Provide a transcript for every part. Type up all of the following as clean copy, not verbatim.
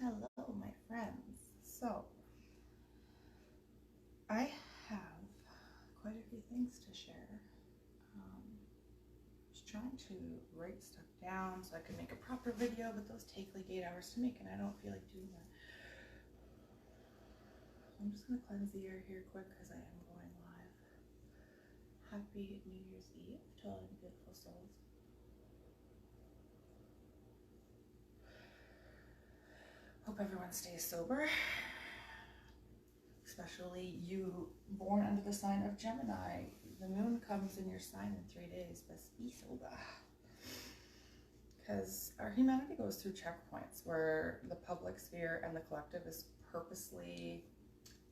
Hello, my friends. So, I have quite a few things to share. Just trying to write stuff down so I can make a proper video, but those take like 8 hours to make, and I don't feel like doing that. So I'm just going to cleanse the air here quick because I am going live. Happy New Year's Eve to all you beautiful souls. Hope everyone stays sober. Especially you born under the sign of Gemini. The moon comes in your sign in 3 days, but be sober. Because our humanity goes through checkpoints where the public sphere and the collective is purposely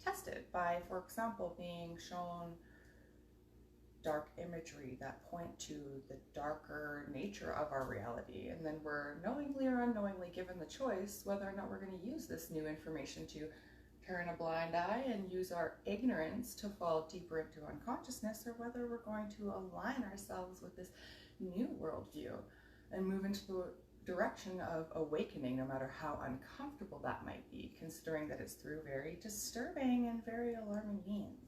tested by, for example, being shown dark imagery that point to the darker nature of our reality. And then we're knowingly or unknowingly given the choice whether or not we're going to use this new information to turn a blind eye and use our ignorance to fall deeper into unconsciousness, or whether we're going to align ourselves with this new worldview and move into the direction of awakening, no matter how uncomfortable that might be, considering that it's through very disturbing and very alarming means.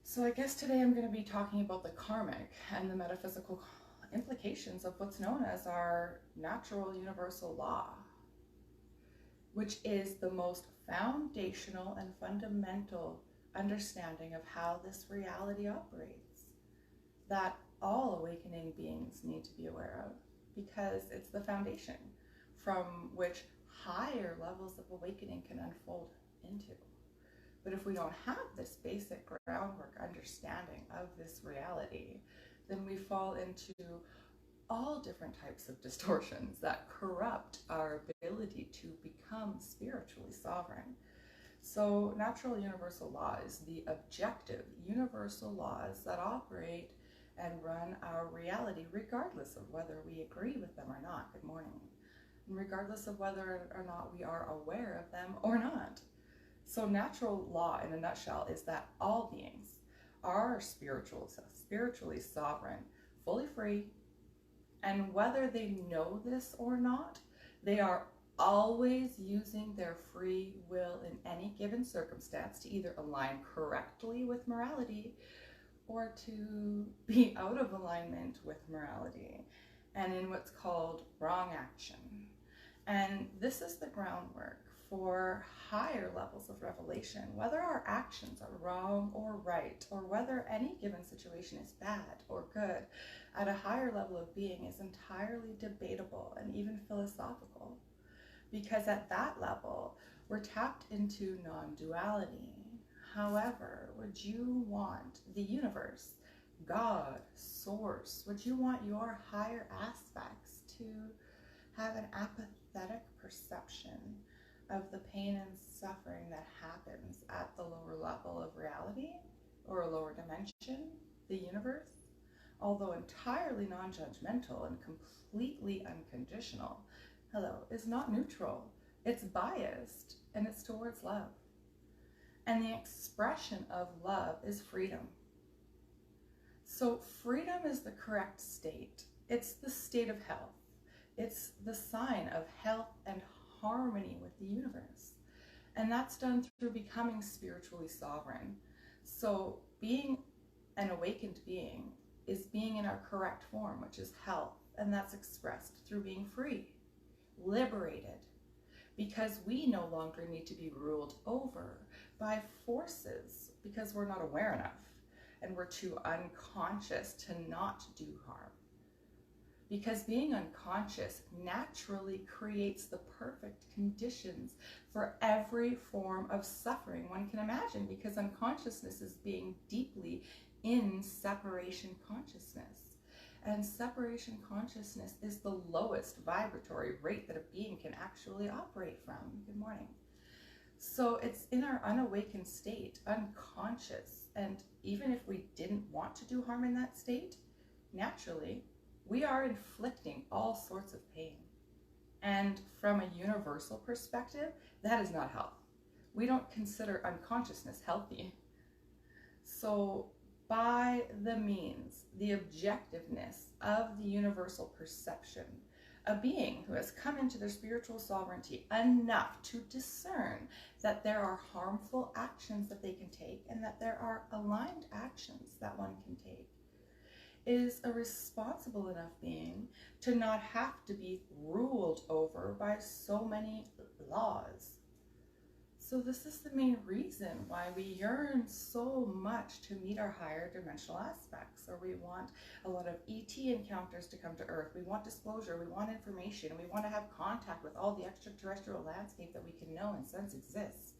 So I guess today I'm going to be talking about the karmic and the metaphysical implications of what's known as our natural universal law, which is the most foundational and fundamental understanding of how this reality operates, that all awakening beings need to be aware of, because it's the foundation from which higher levels of awakening can unfold into. But if we don't have this basic groundwork understanding of this reality, then we fall into all different types of distortions that corrupt our ability to become spiritually sovereign. So natural universal law is the objective universal laws that operate and run our reality regardless of whether we agree with them or not. Good morning. And regardless of whether or not we are aware of them or not. So natural law in a nutshell is that all beings are spiritually sovereign, fully free, and whether they know this or not, they are always using their free will in any given circumstance to either align correctly with morality or to be out of alignment with morality and in what's called wrong action. And this is the groundwork for higher levels of revelation, whether our actions are wrong or right, or whether any given situation is bad or good, at a higher level of being is entirely debatable and even philosophical. Because at that level, we're tapped into non-duality. However, would you want the universe, God, source, would you want your higher aspects to have an apathetic perception of the pain and suffering that happens at the lower level of reality, or a lower dimension, the universe? Although entirely non-judgmental and completely unconditional, is not neutral. It's biased, and it's towards love. And the expression of love is freedom. So freedom is the correct state. It's the state of health. It's the sign of health and harmony with the universe. And that's done through becoming spiritually sovereign. So being an awakened being is being in our correct form, which is health. And that's expressed through being free, liberated, because we no longer need to be ruled over by forces because we're not aware enough and we're too unconscious to not do harm. Because being unconscious naturally creates the perfect conditions for every form of suffering one can imagine, because unconsciousness is being deeply in separation consciousness. And separation consciousness is the lowest vibratory rate that a being can actually operate from. Good morning. So it's in our unawakened state, unconscious, and even if we didn't want to do harm in that state, naturally, we are inflicting all sorts of pain. And from a universal perspective, that is not health. We don't consider unconsciousness healthy. So by the means, the objectiveness of the universal perception A being who has come into their spiritual sovereignty enough to discern that there are harmful actions that they can take and that there are aligned actions that one can take is a responsible enough being to not have to be ruled over by so many laws. So this is the main reason why we yearn so much to meet our higher dimensional aspects, or we want a lot of ET encounters to come to Earth. We want disclosure, we want information, we want to have contact with all the extraterrestrial landscape that we can know and sense exists.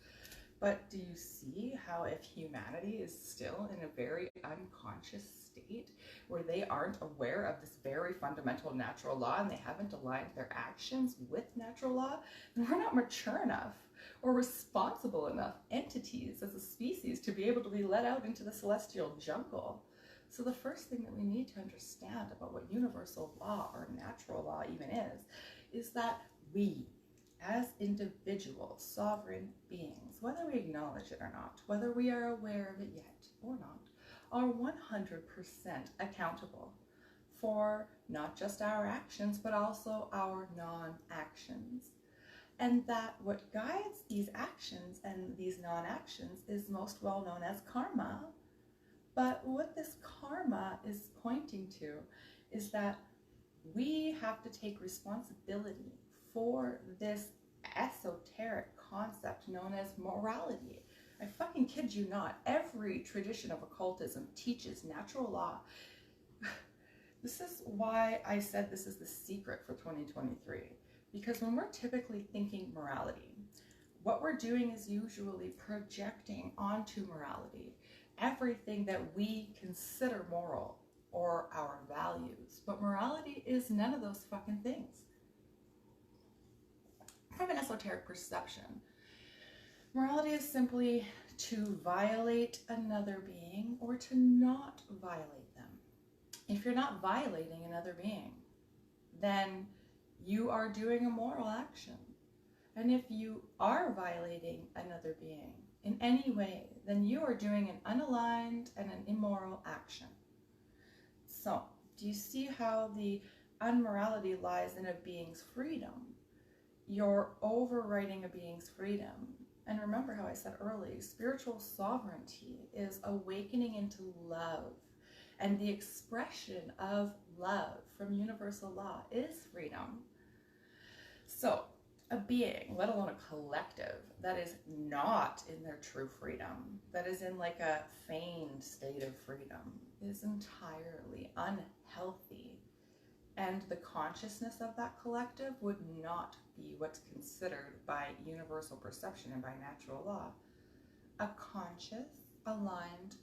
But do you see how if humanity is still in a very unconscious state where they aren't aware of this very fundamental natural law and they haven't aligned their actions with natural law, then we're not mature enough or responsible enough entities as a species to be able to be let out into the celestial jungle. So the first thing that we need to understand about what universal law or natural law even is that we, as individual sovereign beings, whether we acknowledge it or not, whether we are aware of it yet or not, are 100% accountable for not just our actions, but also our non-actions. And that what guides these actions and these non-actions is most well known as karma. But what this karma is pointing to is that we have to take responsibility for this esoteric concept known as morality. I fucking kid you not, every tradition of occultism teaches natural law. This is why I said this is the secret for 2023. Because when we're typically thinking morality, what we're doing is usually projecting onto morality everything that we consider moral or our values. But morality is none of those fucking things. From an esoteric perception, morality is simply to violate another being or to not violate them. If you're not violating another being, then you are doing a moral action. And if you are violating another being in any way, then you are doing an unaligned and an immoral action. So, do you see how the unmorality lies in a being's freedom? You're overriding a being's freedom. And remember how I said earlier, spiritual sovereignty is awakening into love. And the expression of love from universal law is freedom. So, a being, let alone a collective, that is not in their true freedom, that is in like a feigned state of freedom, is entirely unhealthy. And the consciousness of that collective would not be what's considered by universal perception and by natural law a conscious, aligned,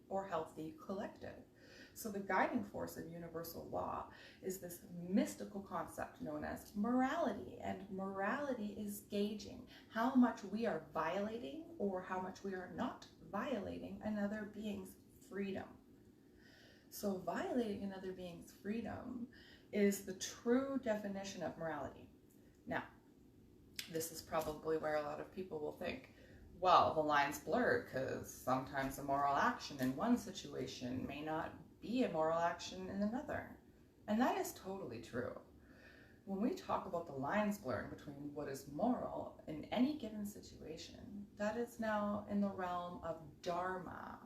or healthy collective. So the guiding force of universal law is this mystical concept known as morality. And morality is gauging how much we are violating or how much we are not violating another being's freedom. So violating another being's freedom is the true definition of morality. Now, this is probably where a lot of people will think, well, the line's blurred because sometimes a moral action in one situation may not be a moral action in another. And that is totally true. When we talk about the lines blurring between what is moral in any given situation, that is now in the realm of dharma.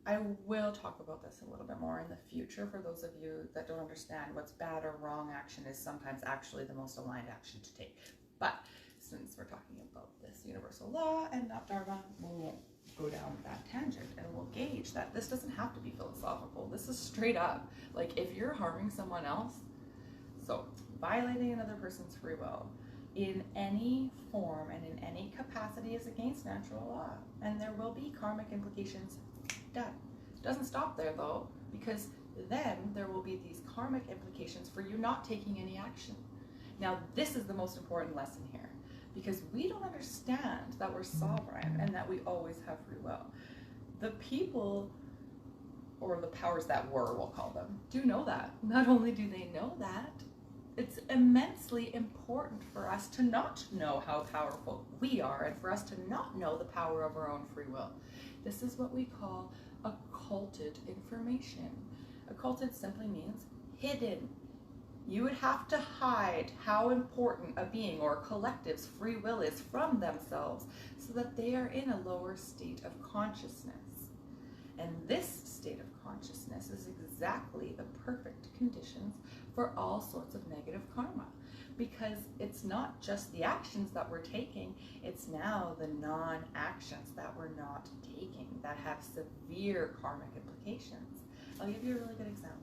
I will talk about this a little bit more in the future for those of you that don't understand what's bad or wrong action is sometimes actually the most aligned action to take. But since we're talking about this universal law and not dharma, we won't go down that tangent, and we'll gauge that this doesn't have to be philosophical. This is straight up. Like, if you're harming someone else, so violating another person's free will in any form and in any capacity is against natural law, and there will be karmic implications. Done. Doesn't stop there though, because then there will be these karmic implications for you not taking any action. Now, this is the most important lesson here, because we don't understand that we're sovereign and that we always have free will. The people, or the powers that were, we'll call them, do know that. Not only do they know that, it's immensely important for us to not know how powerful we are and for us to not know the power of our own free will. This is what we call occulted information. Occulted simply means hidden. you would have to hide how important a being or a collective's free will is from themselves so that they are in a lower state of consciousness. And this state of consciousness is exactly the perfect conditions for all sorts of negative karma, because it's not just the actions that we're taking, it's now the non-actions that we're not taking that have severe karmic implications. I'll give you a really good example.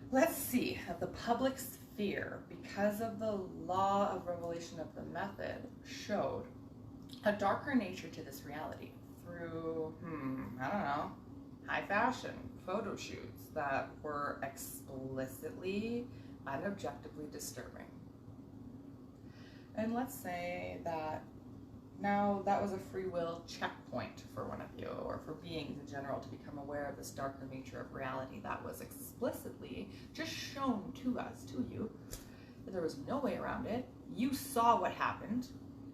Let's see, the public sphere, because of the law of revelation of the method, showed a darker nature to this reality through, I don't know, high fashion photo shoots that were explicitly and objectively disturbing. And let's say that now that was a free will checkpoint for one of you, or for beings in general, to become aware of this darker nature of reality that was explicitly just shown to us, to you. There was no way around it. You saw what happened.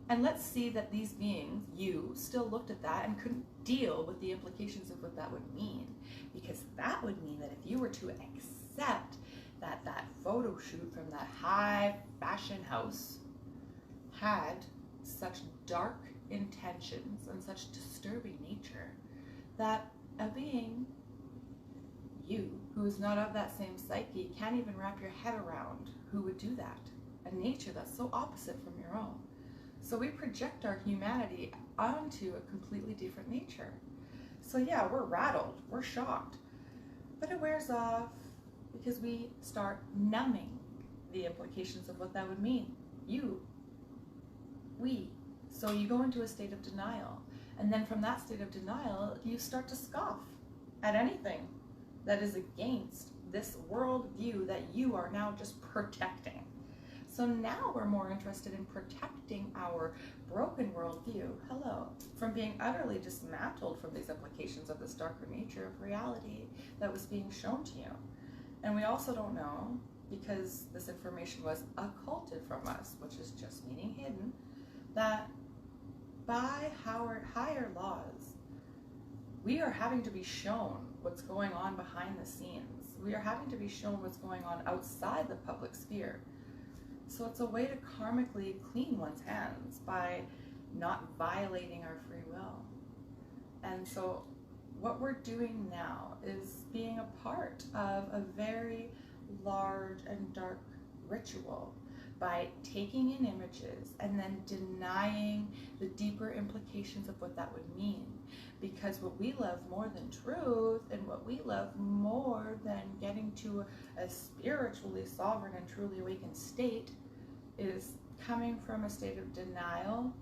And let's see that these beings, you, still looked at that and couldn't deal with the implications of what that would mean. Because that would mean that if you were to accept that that photo shoot from that high fashion house had such dark intentions and such disturbing nature, that a being, you, who is not of that same psyche, can't even wrap your head around who would do that. A nature that's so opposite from your own. So we project our humanity onto a completely different nature. So yeah, we're rattled, we're shocked, but it wears off because we start numbing the implications of what that would mean. You, we. So you go into a state of denial. And then from that state of denial, you start to scoff at anything that is against this worldview that you are now just protecting. So now we're more interested in protecting our broken worldview, from being utterly dismantled from these implications of this darker nature of reality that was being shown to you. And we also don't know, because this information was occulted from us, which is just meaning hidden, that by higher laws, we are having to be shown what's going on behind the scenes. We are having to be shown what's going on outside the public sphere. So it's a way to karmically clean one's hands by not violating our free will. And so what we're doing now is being a part of a very large and dark ritual by taking in images and then denying the deeper implications of what that would mean. Because what we love more than truth, and what we love more than getting to a spiritually sovereign and truly awakened state, is coming from a state of denial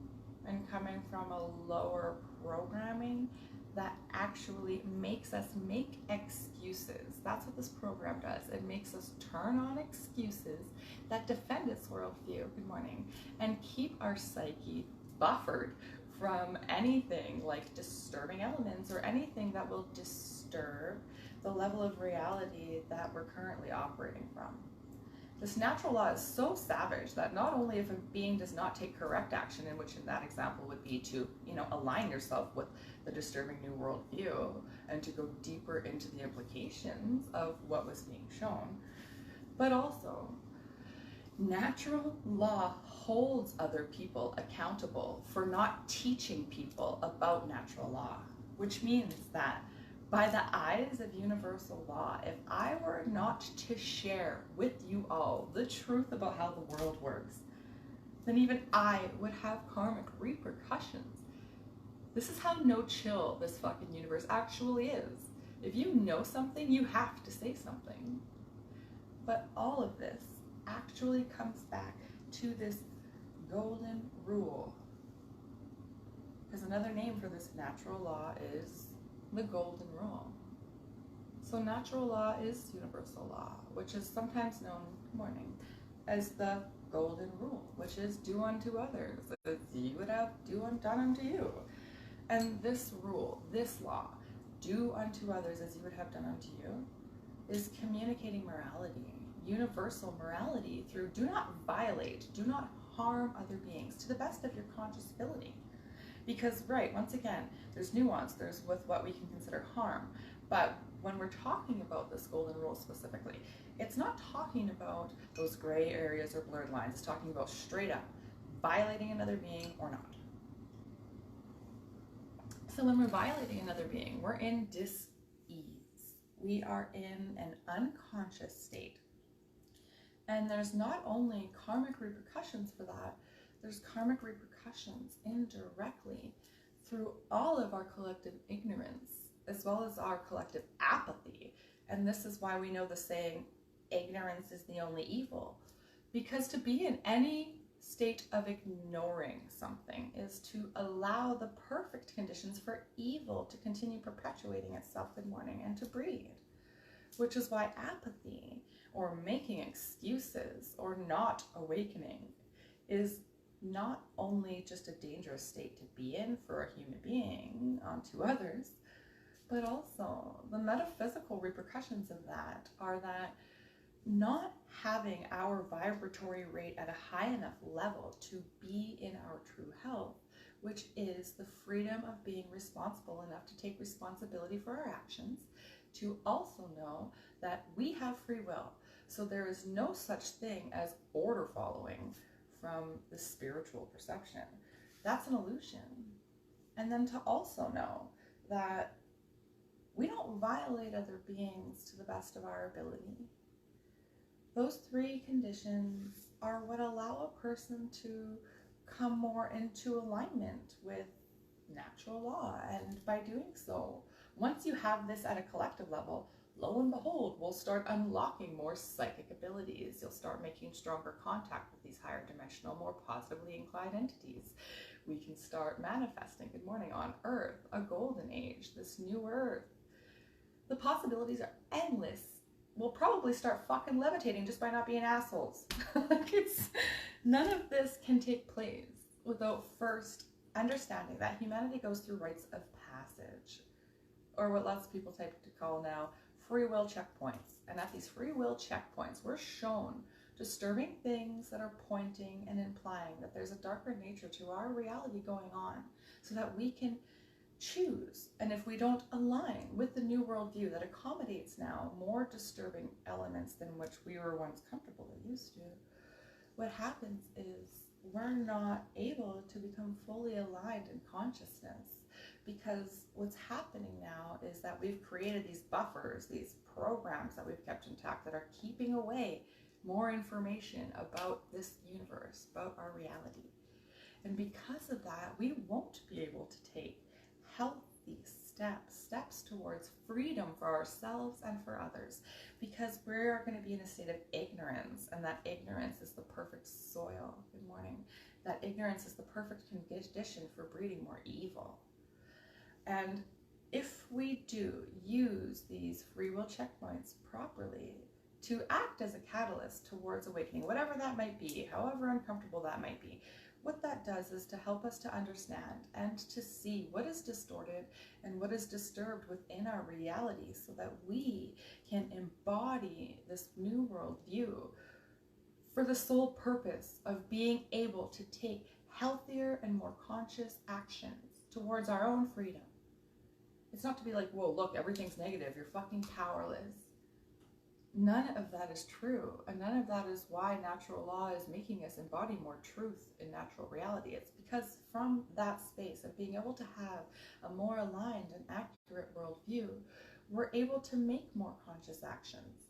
and coming from a lower programming that actually makes us make excuses. That's what this program does. It makes us turn on excuses that defend its worldview, good morning, and keep our psyche buffered from anything like disturbing elements or anything that will disturb the level of reality that we're currently operating from. This natural law is so savage that not only if a being does not take correct action, in which in that example would be to, align yourself with the disturbing new worldview and to go deeper into the implications of what was being shown, but also natural law holds other people accountable for not teaching people about natural law, which means that by the eyes of universal law, if I were not to share with you all the truth about how the world works, then even I would have karmic repercussions. This is how no chill this fucking universe actually is. If you know something, you have to say something. But all of this actually comes back to this golden rule. Because another name for this natural law is the golden rule. So natural law is universal law, which is sometimes known, as the golden rule, which is do unto others as you would have done unto you. And this rule, this law, do unto others as you would have done unto you, is communicating morality, universal morality, through do not violate, do not harm other beings to the best of your conscious ability. Because, once again, there's nuance, there's with what we can consider harm, but when we're talking about this golden rule specifically, it's not talking about those gray areas or blurred lines. It's talking about straight up violating another being or not. So when we're violating another being, we're in dis-ease. We are in an unconscious state. And there's not only karmic repercussions for that, there's karmic repercussions indirectly through all of our collective ignorance, as well as our collective apathy. And this is why we know the saying, ignorance is the only evil. Because to be in any state of ignoring something is to allow the perfect conditions for evil to continue perpetuating itself, good morning, and to breed. Which is why apathy, or making excuses, or not awakening is not only just a dangerous state to be in for a human being unto others, but also the metaphysical repercussions of that are that not having our vibratory rate at a high enough level to be in our true health, which is the freedom of being responsible enough to take responsibility for our actions, to also know that we have free will. So there is no such thing as order following from the spiritual perception. That's an illusion. And then to also know that we don't violate other beings to the best of our ability. Those three conditions are what allow a person to come more into alignment with natural law. And by doing so, once you have this at a collective level, lo and behold, we'll start unlocking more psychic abilities. You'll start making stronger contact with these higher dimensional, more positively inclined entities. We can start manifesting, good morning, on Earth, a golden age, this new Earth. The possibilities are endless. We'll probably start fucking levitating just by not being assholes. None of this can take place without first understanding that humanity goes through rites of passage, or what lots of people type to call now free will checkpoints. And at these free will checkpoints, we're shown disturbing things that are pointing and implying that there's a darker nature to our reality going on, so that we can choose. And if we don't align with the new worldview that accommodates now more disturbing elements than which we were once comfortable or used to, what happens is we're not able to become fully aligned in consciousness. Because what's happening now is that we've created these buffers, these programs that we've kept intact that are keeping away more information about this universe, about our reality. And because of that, we won't be able to take healthy steps towards freedom for ourselves and for others, because we're going to be in a state of ignorance, and that ignorance is the perfect soil, good morning, that ignorance is the perfect condition for breeding more evil. And if we do use these free will checkpoints properly to act as a catalyst towards awakening, whatever that might be, however uncomfortable that might be, what that does is to help us to understand and to see what is distorted and what is disturbed within our reality, so that we can embody this new world view for the sole purpose of being able to take healthier and more conscious actions towards our own freedom. It's not to be like, whoa, look, everything's negative, you're fucking powerless. None of that is true, and none of that is why natural law is making us embody more truth in natural reality. It's because from that space of being able to have a more aligned and accurate worldview, we're able to make more conscious actions.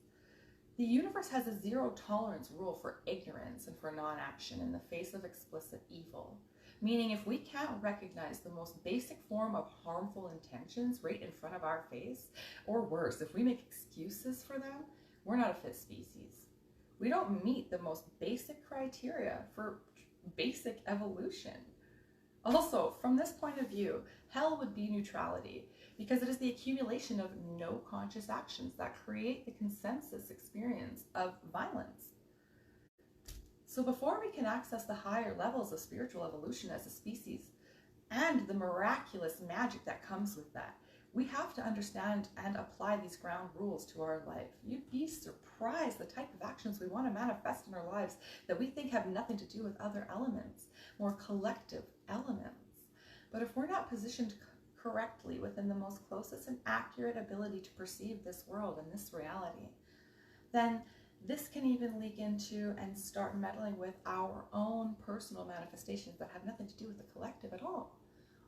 The universe has a zero tolerance rule for ignorance and for non-action in the face of explicit evil. Meaning, if we can't recognize the most basic form of harmful intentions right in front of our face, or worse, if we make excuses for them, we're not a fit species. We don't meet the most basic criteria for basic evolution. Also, from this point of view, hell would be neutrality, because it is the accumulation of no conscious actions that create the consensus experience of violence. So before we can access the higher levels of spiritual evolution as a species, and the miraculous magic that comes with that, we have to understand and apply these ground rules to our life. You'd be surprised the type of actions we want to manifest in our lives that we think have nothing to do with other elements, more collective elements. But if we're not positioned correctly within the most closest and accurate ability to perceive this world and this reality, then this can even leak into and start meddling with our own personal manifestations that have nothing to do with the collective at all.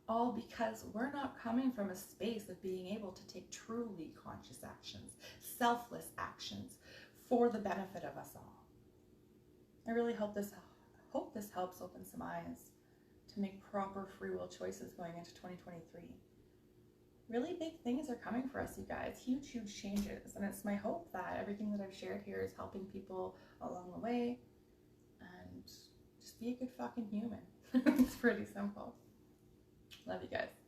All because we're not coming from a space of being able to take truly conscious actions, selfless actions for the benefit of us all. I really hope this helps open some eyes to make proper free will choices going into 2023. Really big things are coming for us, you guys. Huge, huge changes. And it's my hope that everything that I've shared here is helping people along the way. And just be a good fucking human. It's pretty simple. Love you guys.